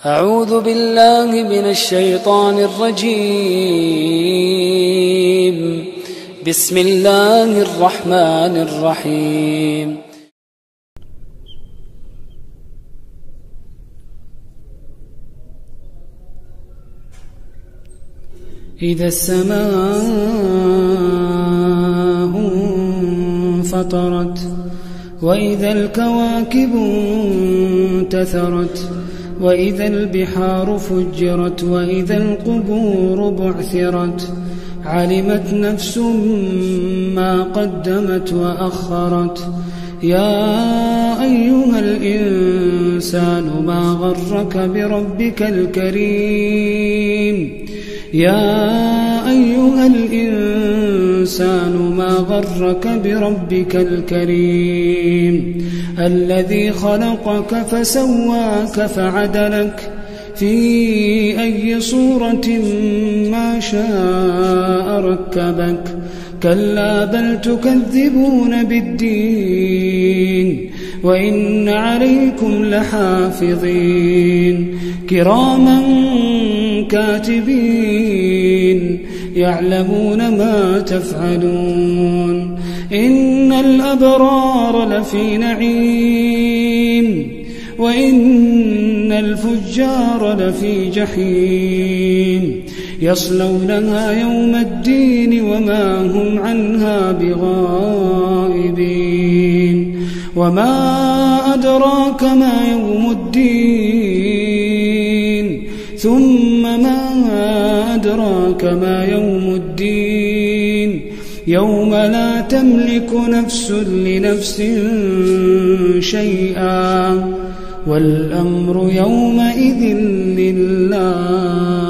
أعوذ بالله من الشيطان الرجيم. بسم الله الرحمن الرحيم. إذا السماء انفطرت وإذا الكواكب انتثرت وإذا البحار فجرت وإذا القبور بعثرت علمت نفس ما قدمت وأخرت. يا أيها الإنسان ما غرك بربك الكريم يا أيها الإنسان ما غرك بربك الكريم الذي خلقك فسواك فعدلك في أي صورة ما شاء ركبك. كلا بل تكذبون بالدين وإن عليكم لحافظين كراما كاتبين يعلمون ما تفعلون. إن الأبرار لفي نعيم وإن الفجار لفي جحيم يصلونها يوم الدين وما هم عنها بغائبين. وما أدراك ما يوم الدين ثم ما أدراك ما يوم الدين يوم لا تملك نفس لنفس شيئا والأمر يومئذ لله.